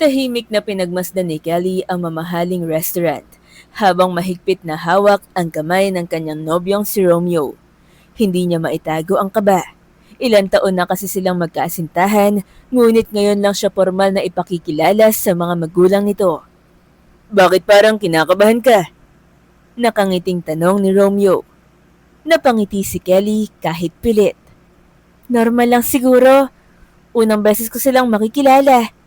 Tahimik na pinagmasdan ni Kelly ang mamahaling restaurant habang mahigpit na hawak ang kamay ng kanyang nobyong si Romeo. Hindi niya maitago ang kaba. Ilan taon na kasi silang magkaasintahan, ngunit ngayon lang siya formal na ipakikilala sa mga magulang nito. Bakit parang kinakabahan ka? Nakangiting tanong ni Romeo. Napangiti si Kelly kahit pilit. Normal lang siguro. Unang beses ko silang makikilala.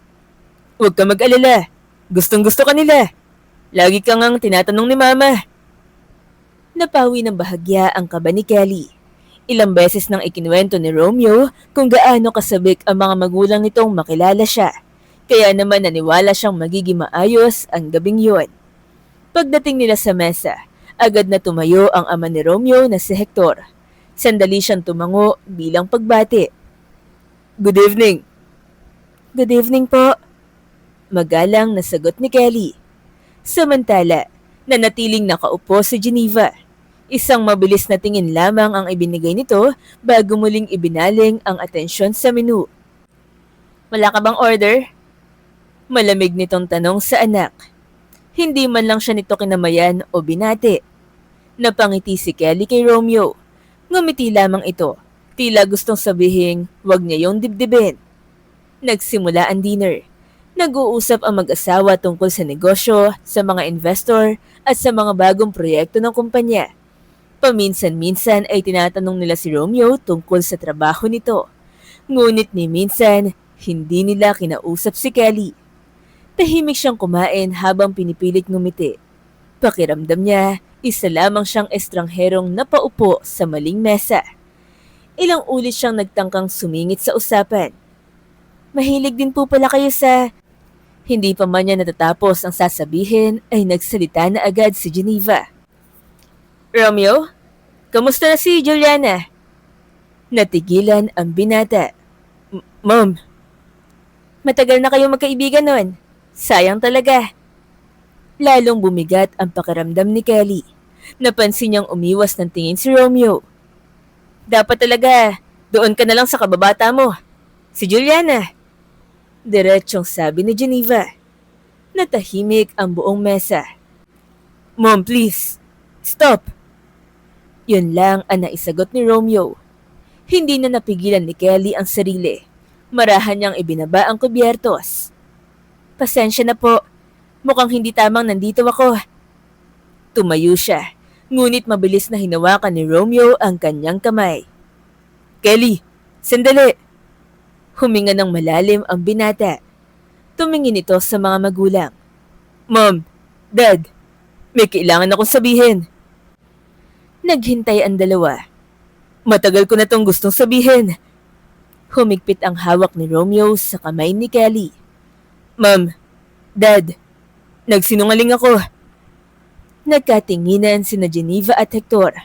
Huwag ka mag-alala. Gustong gusto ka nila. Lagi ka ngang tinatanong ni Mama. Napawi ng bahagya ang kaba ni Kelly. Ilang beses nang ikinuwento ni Romeo kung gaano kasabik ang mga magulang nitong makilala siya. Kaya naman naniwala siyang magiging maayos ang gabing yun. Pagdating nila sa mesa, agad na tumayo ang ama ni Romeo na si Hector. Sandali siyang tumango bilang pagbati. Good evening. Good evening po. Magalang na sagot ni Kelly. Samantala, nanatiling nakaupo si Geneva. Isang mabilis na tingin lamang ang ibinigay nito bago muling ibinaling ang atensyon sa menu. Wala ka bang order? Malamig nitong tanong sa anak. Hindi man lang siya nito kinamayan o binati. Napangiti si Kelly kay Romeo. Ngumiti lamang ito. Tila gustong sabihin, wag niya yung dibdibin. Nagsimula ang dinner. Nag-uusap ang mag-asawa tungkol sa negosyo, sa mga investor, at sa mga bagong proyekto ng kumpanya. Paminsan-minsan ay tinatanong nila si Romeo tungkol sa trabaho nito. Ngunit ni minsan, hindi nila kinausap si Kelly. Tahimik siyang kumain habang pinipilit ngumiti. Pakiramdam niya, isa lamang siyang estrangherong napaupo sa maling mesa. Ilang ulit siyang nagtangkang sumingit sa usapan. Mahilig din po pala kayo sa... Hindi pa man niya natatapos ang sasabihin ay nagsalita na agad si Geneva. Romeo, kamusta na si Juliana? Natigilan ang binata. Mom. Matagal na kayong magkaibigan nun. Sayang talaga. Lalong bumigat ang pakiramdam ni Kelly. Napansin niyang umiwas ng tingin si Romeo. Dapat talaga, doon ka na lang sa kababata mo. Si Juliana. Diretsyong sabi ni Geneva. Natahimik ang buong mesa. Mom, please. Stop. Yun lang ang naisagot ni Romeo. Hindi na napigilan ni Kelly ang sarili. Marahan niyang ibinaba ang kubyertos. Pasensya na po. Mukhang hindi tamang nandito ako. Tumayo siya, ngunit mabilis na hinawakan ni Romeo ang kanyang kamay. Kelly, sandali! Huminga ng malalim ang binata. Tumingin ito sa mga magulang. Mom, Dad, may kailangan akong sabihin. Naghintay ang dalawa. Matagal ko na tong gustong sabihin. Humigpit ang hawak ni Romeo sa kamay ni Kelly. Ma'am, Dad, nagsinungaling ako. Nagkatinginan sina Geneva at Hector.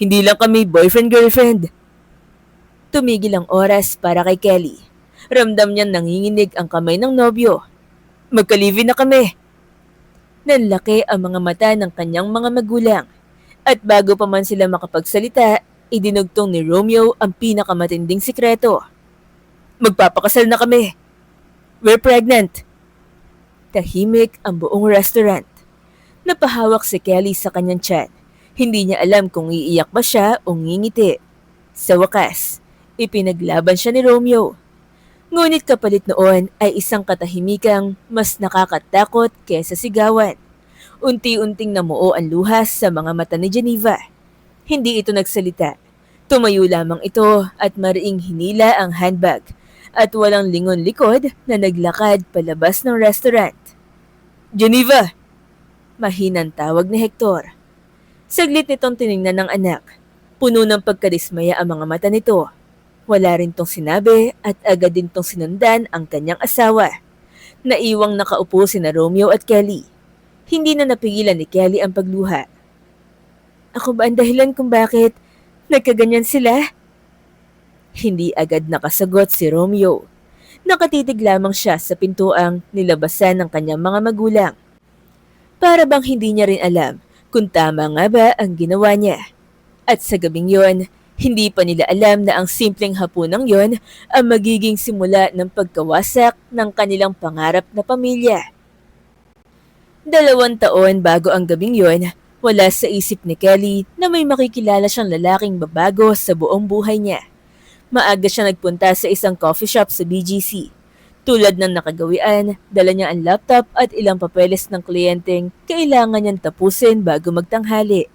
Hindi lang kami boyfriend-girlfriend. Tumigil ang oras para kay Kelly. Ramdam niyang nanginginig ang kamay ng nobyo. Magkalivin na kami. Nanlaki ang mga mata ng kanyang mga magulang. At bago pa man sila makapagsalita, idinugtong ni Romeo ang pinakamatinding sikreto. Magpapakasal na kami. We're pregnant. Tahimik ang buong restaurant. Napahawak si Kelly sa kanyang tiyan. Hindi niya alam kung iiyak ba siya o ngingiti. Sa wakas, ipinaglaban siya ni Romeo. Ngunit kapalit noon ay isang katahimikang mas nakakatakot kesa sigawan. Unti-unting namuo ang luhas sa mga mata ni Geneva. Hindi ito nagsalita. Tumayo lamang ito at mariing hinila ang handbag at walang lingon likod na naglakad palabas ng restaurant. Geneva! Mahinang tawag ni Hector. Saglit nitong tiningnan ng anak. Puno ng pagkadismaya ang mga mata nito. Wala rin tong sinabi at agad din tong sinundan ang kanyang asawa. Naiwang nakaupo sina Romeo at Kelly. Hindi na napigilan ni Kelly ang pagluha. Ako ba ang dahilan kung bakit nagkaganyan sila? Hindi agad nakasagot si Romeo. Nakatitig lamang siya sa pintuang nilabasan ng kanyang mga magulang. Para bang hindi niya rin alam kung tama nga ba ang ginawa niya. At sa gabing yon, Hindi pa nila alam na ang simpleng hapunang yon ang magiging simula ng pagkawasak ng kanilang pangarap na pamilya. 2 taon bago ang gabing yon, wala sa isip ni Kelly na may makikilala siyang lalaking babago sa buong buhay niya. Maaga siya nagpunta sa isang coffee shop sa BGC. Tulad ng nakagawian, dala niya ang laptop at ilang papeles ng kliyenteng kailangan niyang tapusin bago magtanghali.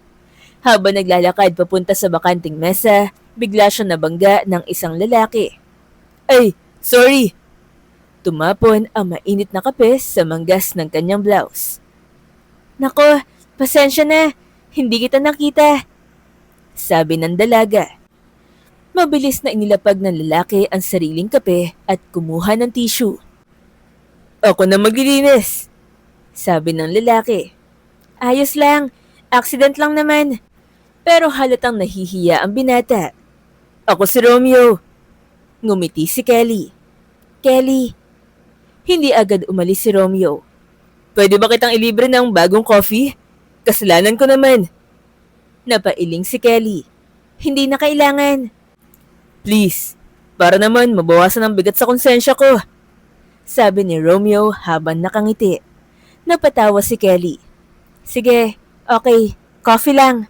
Habang naglalakad papunta sa bakanting mesa, bigla siyang nabangga ng isang lalaki. Ay, sorry! Tumapon ang mainit na kape sa manggas ng kanyang blouse. Nako, pasensya na, hindi kita nakita, sabi ng dalaga. Mabilis na inilapag ng lalaki ang sariling kape at kumuha ng tissue. Ako na maglilinis, sabi ng lalaki. Ayos lang, accident lang naman. Pero halatang nahihiya ang binata. Ako si Romeo. Ngumiti si Kelly. Kelly. Hindi agad umalis si Romeo. Pwede ba kitang ilibre ng bagong coffee? Kasalanan ko naman. Napailing si Kelly. Hindi na kailangan. Please, para naman mabawasan ang bigat sa konsensya ko. Sabi ni Romeo habang nakangiti. Napatawa si Kelly. Sige, okay, coffee lang.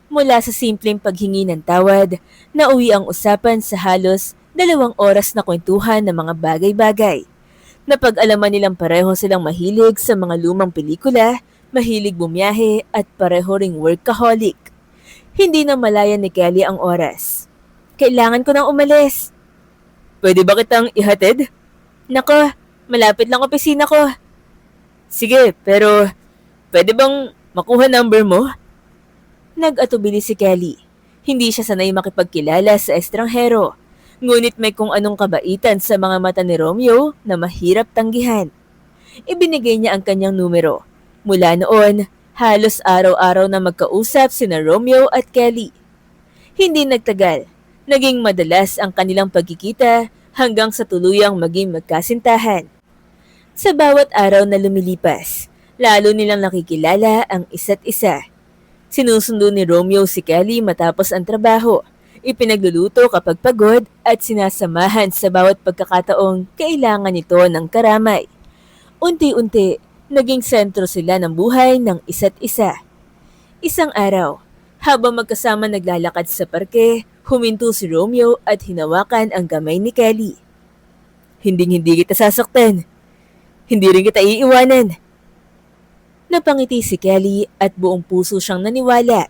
Mula sa simpleng paghingi ng tawad, nauwi ang usapan sa halos 2 oras na kwentuhan ng mga bagay-bagay. Napag-alaman nilang pareho silang mahilig sa mga lumang pelikula, mahilig bumiyahe at pareho ring workaholic. Hindi na malaya ni Kelly ang oras. Kailangan ko nang umalis. Pwede ba kitang ihatid? Nako, malapit lang opisina ko. Sige, pero pwede bang makuha number mo? Nag-atubili si Kelly. Hindi siya sanay makipagkilala sa estranghero. Ngunit may kung anong kabaitan sa mga mata ni Romeo na mahirap tanggihan. Ibinigay niya ang kanyang numero. Mula noon, halos araw-araw na magkausap sina Romeo at Kelly. Hindi nagtagal. Naging madalas ang kanilang pagkikita hanggang sa tuluyang maging magkasintahan. Sa bawat araw na lumilipas, lalo nilang nakikilala ang isa't isa. Sinusundo ni Romeo si Kelly matapos ang trabaho, ipinagluluto kapag pagod at sinasamahan sa bawat pagkakataong kailangan nito ng karamay. Unti-unti, naging sentro sila ng buhay ng isa't isa. Isang araw, habang magkasama naglalakad sa parke, huminto si Romeo at hinawakan ang kamay ni Kelly. Hinding-hindi kita sasaktan. Hindi rin kita iiwanan. Napangiti si Kelly at buong puso siyang naniwala.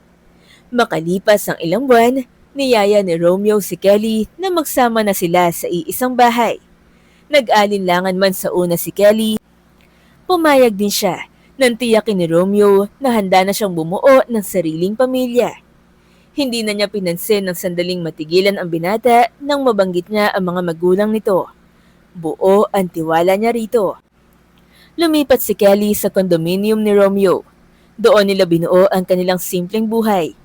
Makalipas ang ilang buwan, niyaya ni Romeo si Kelly na magsama na sila sa iisang bahay. Nag-alinlangan man sa una si Kelly, pumayag din siya nang tiyakin ni Romeo na handa na siyang bumuo ng sariling pamilya. Hindi na niya pinansin ng sandaling matigilan ang binata nang mabanggit niya ang mga magulang nito. Buo ang tiwala niya rito. Lumipat si Kelly sa condominium ni Romeo. Doon nila binuo ang kanilang simpleng buhay.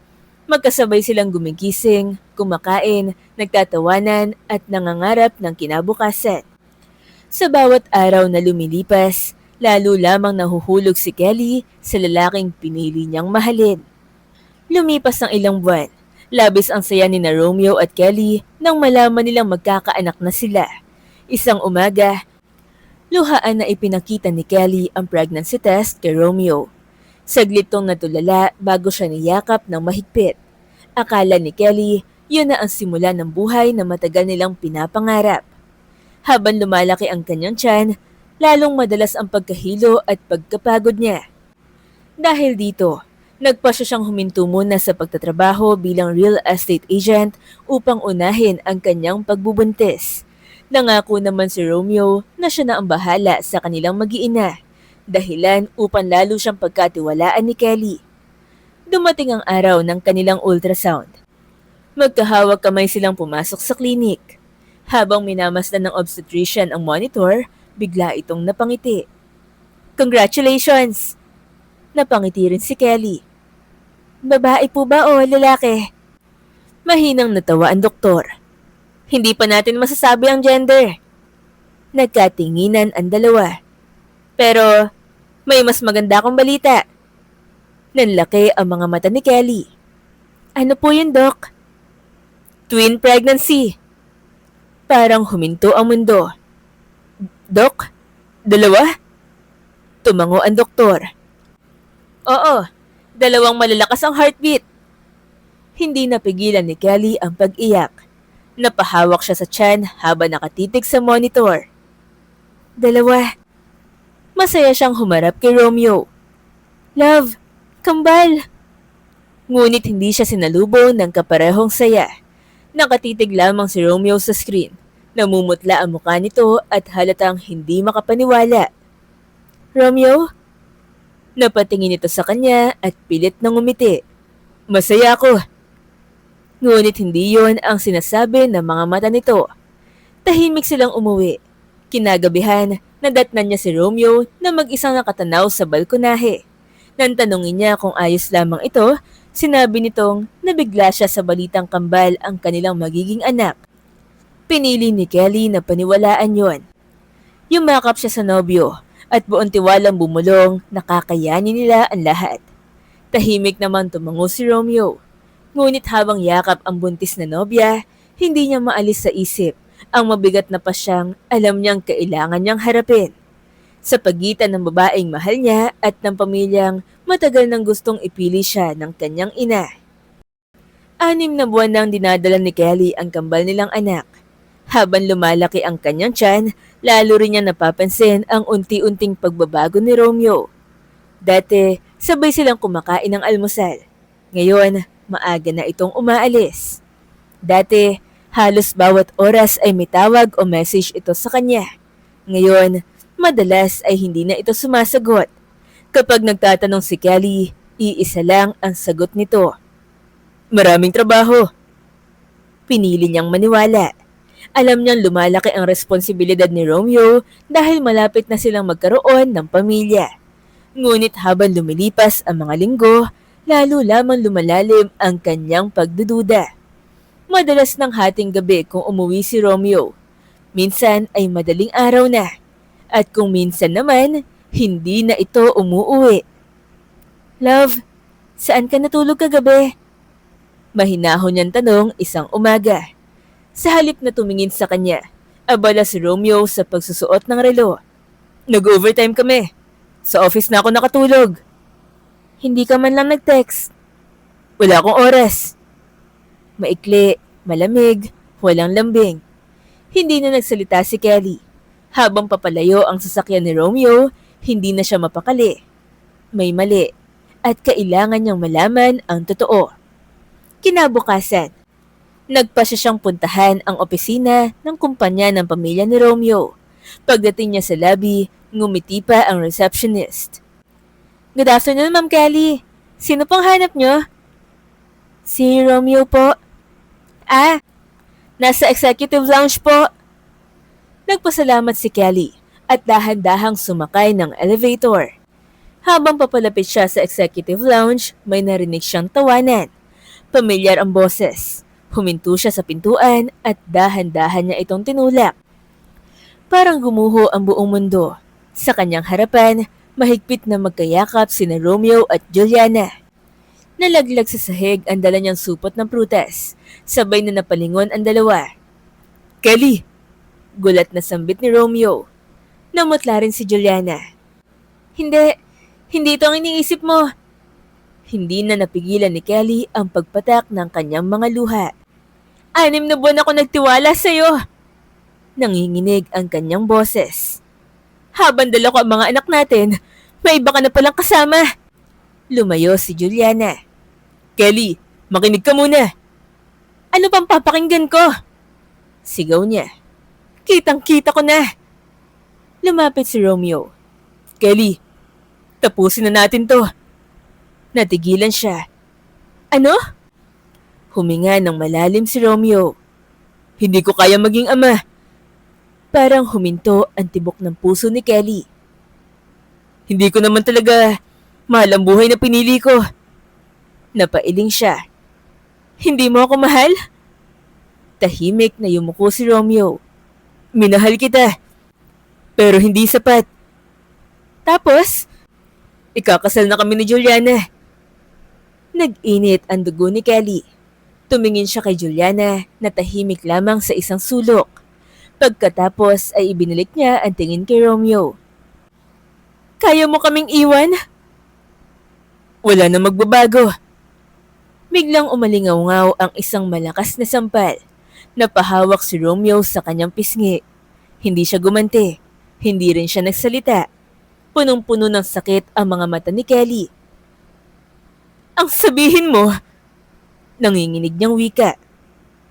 Magkasabay silang gumigising, kumakain, nagtatawanan at nangangarap ng kinabukasan. Sa bawat araw na lumilipas, lalo lamang nahuhulog si Kelly sa lalaking pinili niyang mahalin. Lumipas ang ilang buwan. Labis ang saya ni na Romeo at Kelly nang malaman nilang magkakaanak na sila. Isang umaga, luhaan na ipinakita ni Kelly ang pregnancy test kay Romeo. Saglit tong natulala bago siya niyakap ng mahigpit. Akala ni Kelly, yun na ang simula ng buhay na matagal nilang pinapangarap. Habang lumalaki ang kanyang tiyan, lalong madalas ang pagkahilo at pagkapagod niya. Dahil dito, nagpasya siyang huminto muna sa pagtatrabaho bilang real estate agent upang unahin ang kanyang pagbubuntis. Nangako naman si Romeo na siya na ang bahala sa kanilang mag-iina, dahilan upang lalo siyang pagkatiwalaan ni Kelly. Dumating ang araw ng kanilang ultrasound. Magkahawak kamay silang pumasok sa klinik. Habang minamasdan ng obstetrician ang monitor, bigla itong napangiti. Congratulations! Napangiti rin si Kelly. Babae po ba o lalaki? Mahinang natawa ang doktor. Hindi pa natin masasabi ang gender. Nagkatinginan ang dalawa. Pero may mas maganda akong balita. Nanlaki ang mga mata ni Kelly. Ano po yun, Doc? Twin pregnancy. Parang huminto ang mundo. Dok, dalawa? Tumango ang doktor. Oo, dalawang malalakas ang heartbeat. Hindi napigilan ni Kelly ang pag-iyak. Napahawak siya sa tiyan habang nakatitig sa monitor. Dalawa. Masaya siyang humarap kay Romeo. Love, kambal. Ngunit hindi siya sinalubong ng kaparehong saya. Nakatitig lamang si Romeo sa screen. Namumutla ang mukha nito at halatang hindi makapaniwala. Romeo? Napatingin ito sa kanya at pilit nang umiti. Masaya ako. Ngunit hindi yon ang sinasabi ng mga mata nito. Tahimik silang umuwi. Kinagabihan, nadatnan niya si Romeo na mag-isang nakatanaw sa balkonahe. Nang tanungin niya kung ayos lamang ito, sinabi nitong nabigla siya sa balitang kambal ang kanilang magiging anak. Pinili ni Kelly na paniwalaan yon. Yumakap siya sa nobyo at buong tiwalang bumulong na kakayanin nila ang lahat. Tahimik naman tumango si Romeo. Ngunit habang yakap ang buntis na nobya, hindi niya maalis sa isip ang mabigat na pasyang alam niyang kailangan niyang harapin. Sa pagitan ng babaeng mahal niya at ng pamilyang matagal nang gustong ipili siya ng kanyang ina. 6 na buwan nang dinadala ni Kelly ang kambal nilang anak. Habang lumalaki ang kanyang tiyan, lalo rin niya napapansin ang unti-unting pagbabago ni Romeo. Dati, sabay silang kumakain ng almusal. Ngayon, maaga na itong umaalis. Dati, halos bawat oras ay may tawag o message ito sa kanya. Ngayon, madalas ay hindi na ito sumasagot. Kapag nagtatanong si Kelly, iisa lang ang sagot nito. Maraming trabaho. Pinili niyang maniwala. Alam niyang lumalaki ang responsibilidad ni Romeo dahil malapit na silang magkaroon ng pamilya. Ngunit habang lumilipas ang mga linggo, lalo lamang lumalalim ang kanyang pagdududa. Madalas ng hating gabi kung umuwi si Romeo. Minsan ay madaling araw na. At kung minsan naman, hindi na ito umuuwi. Love, saan ka natulog kagabi? Mahinahon niyang tanong isang umaga. Sa halip na tumingin sa kanya, abala si Romeo sa pagsusuot ng relo. Nag-overtime kami. Sa office na ako nakatulog. Hindi ka man lang nag-text. Wala akong oras. Maikli, malamig, walang lambing. Hindi na nagsalita si Kelly. Habang papalayo ang sasakyan ni Romeo, hindi na siya mapakali. May mali at kailangan niyang malaman ang totoo. Kinabukasan, nagpa siyang puntahan ang opisina ng kumpanya ng pamilya ni Romeo. Pagdating niya sa lobby, ngumiti pa ang receptionist. Good afternoon, Ma'am Kelly. Sino pong hanap niyo? Si Romeo po. Ah, nasa executive lounge po. Nagpasalamat si Kelly at dahan-dahang sumakay ng elevator. Habang papalapit siya sa executive lounge, may narinig siyang tawanan. Pamilyar ang boses. Huminto siya sa pintuan at dahan-dahan niya itong tinulak. Parang gumuho ang buong mundo. Sa kanyang harapan, mahigpit na magkayakap sina Romeo at Juliana. Nalaglag sa sahig ang dala niyang supot ng prutas. Sabay na napalingon ang dalawa. Kelly! Gulat na sambit ni Romeo. Namutla rin si Juliana. Hindi ito ang iniisip mo. Hindi na napigilan ni Kelly ang pagpatak ng kanyang mga luha. 6 na buwan ako nagtiwala sa'yo. Nanginginig ang kanyang boses. Habang dala ko ang mga anak natin, may iba ka na palang kasama. Lumayo si Juliana. Kelly, makinig ka muna. Ano pang papakinggan ko? Sigaw niya. Kitang-kita ko na. Lumapit si Romeo. Kelly, tapusin na natin to. Natigilan siya. Ano? Huminga ng malalim si Romeo. Hindi ko kaya maging ama. Parang huminto ang tibok ng puso ni Kelly. Hindi ko naman talaga mahal ang buhay na pinili ko. Napailing siya. Hindi mo ako mahal? Tahimik na yumuko si Romeo. Minahal kita. Pero hindi sapat. Tapos, ikakasal na kami ni Juliana. Nag-init ang dugo ni Kelly. Tumingin siya kay Juliana na tahimik lamang sa isang sulok. Pagkatapos ay ibinalik niya ang tingin kay Romeo. Kaya mo kaming iwan? Wala na magbabago. Biglang umalingaw-ngaw ang isang malakas na sampal. Napahawak si Romeo sa kanyang pisngi. Hindi siya gumanti. Hindi rin siya nagsalita. Punong-puno ng sakit ang mga mata ni Kelly. Ang sabihin mo, nanginginig niyang wika.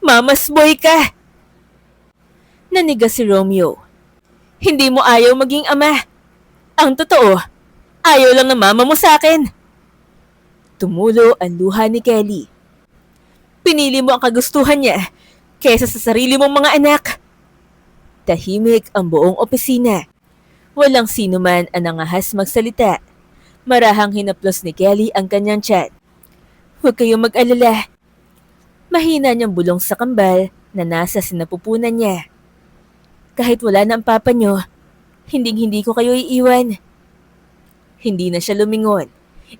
Mama's boy ka! Naniga si Romeo. Hindi mo ayaw maging ama. Ang totoo, ayaw lang ng mama mo sa akin. Tumulo ang luha ni Kelly. Pinili mo ang kagustuhan niya kaysa sa sarili mong mga anak. Tahimik ang buong opisina. Walang sino man ang nangahas magsalita. Marahang hinaplos ni Kelly ang kanyang chat. Huwag kayong mag-alala. Mahina niyang bulong sa kambal na nasa sinapupunan niya. Kahit wala na ang papa niyo, hindi ko kayo iiwan. Hindi na siya lumingon.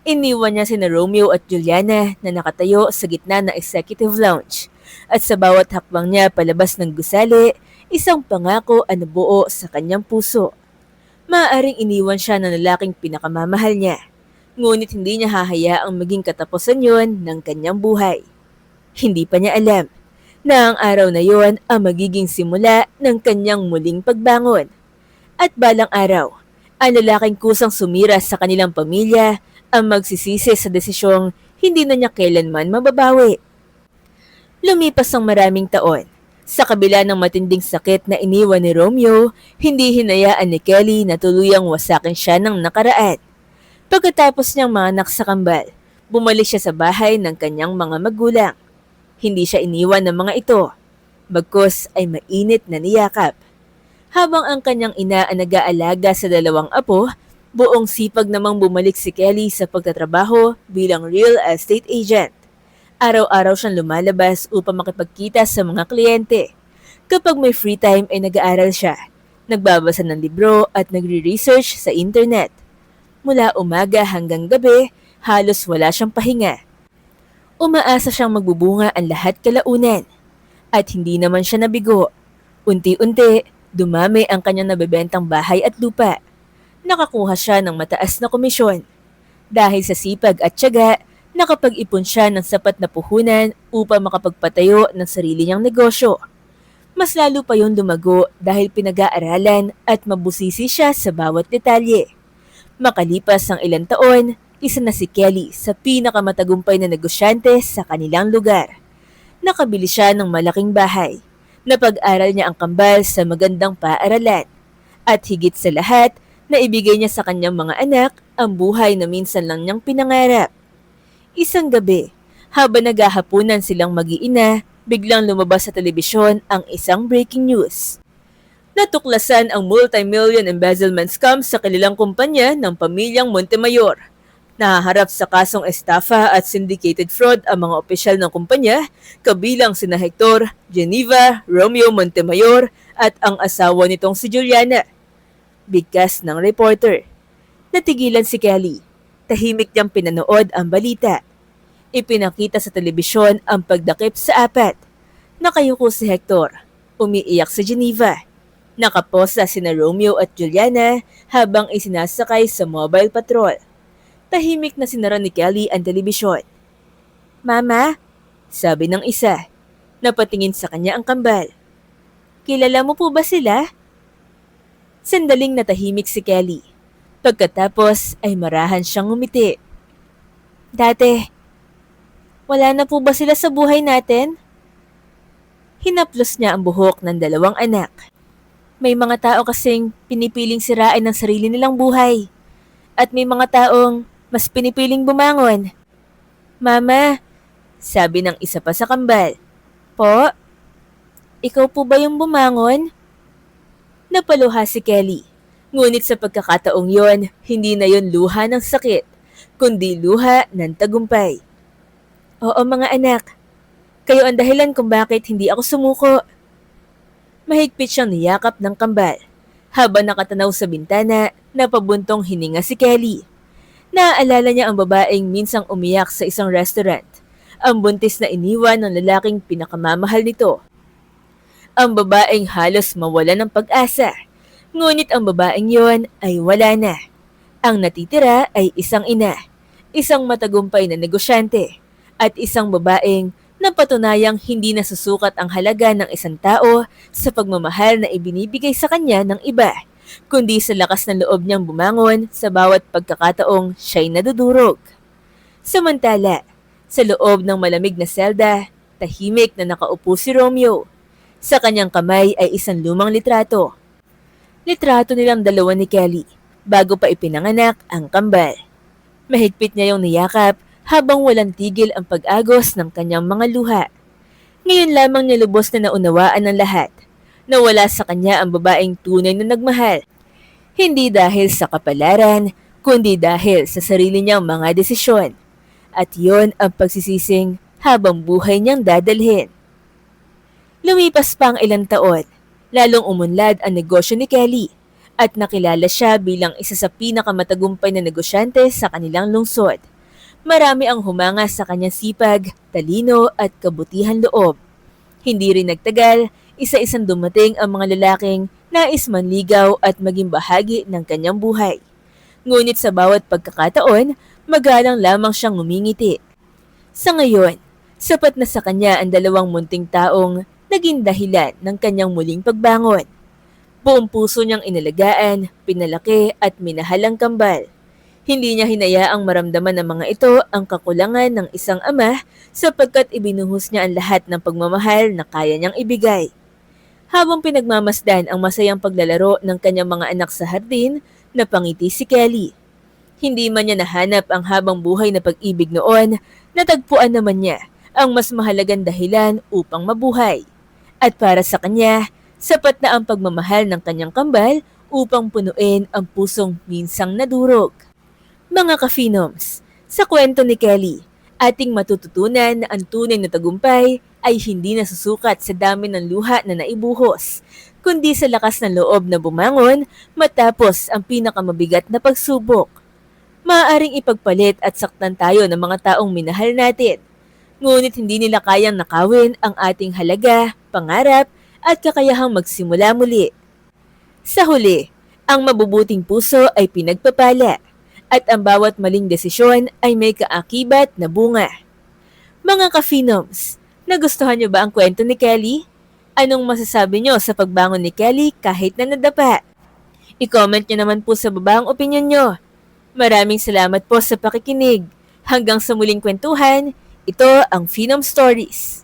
Iniwan niya sina Romeo at Juliana na nakatayo sa gitna ng executive lounge. At sa bawat hakbang niya palabas ng gusali, isang pangako ang nabuo sa kanyang puso. Maaaring iniwan siya ng lalaking pinakamamahal niya. Ngunit hindi niya hahayaang maging katapusan yon ng kanyang buhay. Hindi pa niya alam na ang araw na yon ang magiging simula ng kanyang muling pagbangon. At balang araw, ang lalaking kusang sumira sa kanilang pamilya ang magsisisi sa desisyong hindi na niya kailanman mababawi. Lumipas ang maraming taon. Sa kabila ng matinding sakit na iniwan ni Romeo, hindi hinayaan ni Kelly na tuluyang wasakin siya ng nakaraan. Pagkatapos niyang manganak sa kambal, bumalik siya sa bahay ng kanyang mga magulang. Hindi siya iniwan ng mga ito, bagkus ay mainit na niyakap. Habang ang kanyang ina ang nag-aalaga sa dalawang apo, buong sipag namang bumalik si Kelly sa pagtatrabaho bilang real estate agent. Araw-araw siyang lumalabas upang makipagkita sa mga kliyente. Kapag may free time ay nag-aaral siya, nagbabasa ng libro at nagre-research sa internet. Mula umaga hanggang gabi, halos wala siyang pahinga. Umaasa siyang magbubunga ang lahat kalaunan. At hindi naman siya nabigo. Unti-unti, dumami ang kanyang nabebentang bahay at lupa. Nakakuha siya ng mataas na komisyon. Dahil sa sipag at tiyaga, nakapag-ipon siya ng sapat na puhunan upang makapagpatayo ng sarili niyang negosyo. Mas lalo pa yung lumago dahil pinag-aaralan at mabusisi siya sa bawat detalye. Makalipas ang ilang taon, isa na si Kelly sa pinakamatagumpay na negosyante sa kanilang lugar. Nakabili siya ng malaking bahay. Napag-aral niya ang kambal sa magandang paaralan. At higit sa lahat, naibigay niya sa kanyang mga anak ang buhay na minsan lang niyang pinangarap. Isang gabi, habang naghahapunan silang mag-iina, biglang lumabas sa telebisyon ang isang breaking news. Natuklasan ang multi-million embezzlement scam sa kanilang kumpanya ng pamilyang Montemayor. Nahaharap sa kasong estafa at syndicated fraud ang mga opisyal ng kumpanya, kabilang sina Hector, Geneva, Romeo Montemayor at ang asawa nitong si Juliana. Bigkas ng reporter. Natigilan si Kelly. Tahimik niyang pinanood ang balita. Ipinakita sa telebisyon ang pagdakip sa apat. Nakayuko si Hector. Umiiyak si Geneva. Nakaposa sina Romeo at Juliana habang isinasakay sa mobile patrol. Tahimik na sinara ni Kelly ang telebisyon. Mama, sabi ng isa. Napatingin sa kanya ang kambal. Kilala mo po ba sila? Sandaling natahimik si Kelly. Pagkatapos ay marahan siyang ngumiti. Dati, wala na po ba sila sa buhay natin? Hinaplos niya ang buhok ng dalawang anak. May mga tao kasing pinipiling sirain ang sarili nilang buhay. At may mga taong mas pinipiling bumangon. Mama, sabi ng isa pa sa kambal. Po? Ikaw po ba yung bumangon? Napaluha si Kelly. Ngunit sa pagkakataong yon, hindi na yon luha ng sakit, kundi luha ng tagumpay. Oo mga anak, kayo ang dahilan kung bakit hindi ako sumuko. Mahigpit siyang niyakap ng kambal. Habang nakatanaw sa bintana, napabuntong hininga si Kelly. Naaalala niya ang babaeng minsang umiyak sa isang restaurant. ang buntis na iniwan ng lalaking pinakamamahal nito. Ang babaeng halos mawala ng pag-asa, ngunit ang babaeng yon ay wala na. Ang natitira ay isang ina, isang matagumpay na negosyante, at isang babaeng napatunayang hindi nasusukat ang halaga ng isang tao sa pagmamahal na ibinibigay sa kanya ng iba, kundi sa lakas ng loob niyang bumangon sa bawat pagkakataong siya'y nadudurog. Samantala, sa loob ng malamig na selda, tahimik na nakaupo si Romeo. Sa kanyang kamay ay isang lumang litrato. Litrato nilang dalawa ni Kelly bago pa ipinanganak ang kambal. Mahigpit niya yung niyakap habang walang tigil ang pag-agos ng kanyang mga luha. Ngayon lamang niya lubos na naunawaan ng lahat na wala sa kanya ang babaeng tunay na nagmahal. Hindi dahil sa kapalaran, kundi dahil sa sarili niyang mga desisyon. At yon ang pagsisising habang buhay niyang dadalhin. Lumipas pa ang ilang taon, lalong umunlad ang negosyo ni Kelly at nakilala siya bilang isa sa pinakamatagumpay na negosyante sa kanilang lungsod. Marami ang humanga sa kanyang sipag, talino at kabutihan loob. Hindi rin nagtagal, isa-isang dumating ang mga lalaking nais manligaw at maging bahagi ng kanyang buhay. Ngunit sa bawat pagkakataon, magalang lamang siyang ngumingiti. Sa ngayon, sapat na sa kanya ang dalawang munting taong naging dahilan ng kanyang muling pagbangon. Buong puso niyang inalagaan, pinalaki at minahal ang kambal. Hindi niya hinayaang maramdaman ng mga ito ang kakulangan ng isang ama sapagkat ibinuhos niya ang lahat ng pagmamahal na kaya niyang ibigay. Habang pinagmamasdan ang masayang paglalaro ng kanyang mga anak sa hardin, napangiti si Kelly. Hindi man niya nahanap ang habang buhay na pag-ibig noon, natagpuan naman niya ang mas mahalagang dahilan upang mabuhay. At para sa kanya, sapat na ang pagmamahal ng kanyang kambal upang punuin ang pusong minsang nadurog. Mga ka-Phenoms, sa kwento ni Kelly, ating matututunan na ang tunay na tagumpay ay hindi nasusukat sa dami ng luha na naibuhos, kundi sa lakas ng loob na bumangon matapos ang pinakamabigat na pagsubok. Maaaring ipagpalit at saktan tayo ng mga taong minahal natin, ngunit hindi nila kayang nakawin ang ating halaga, pangarap, at kakayahang magsimula muli. Sa huli, ang mabubuting puso ay pinagpapala, at ang bawat maling desisyon ay may kaakibat na bunga. Mga ka-Phenoms, nagustuhan niyo ba ang kwento ni Kelly? Anong masasabi niyo sa pagbangon ni Kelly kahit na nadapa? I-comment niyo naman po sa baba ang opinion niyo. Maraming salamat po sa pakikinig. Hanggang sa muling kwentuhan, ito ang Phenom Stories.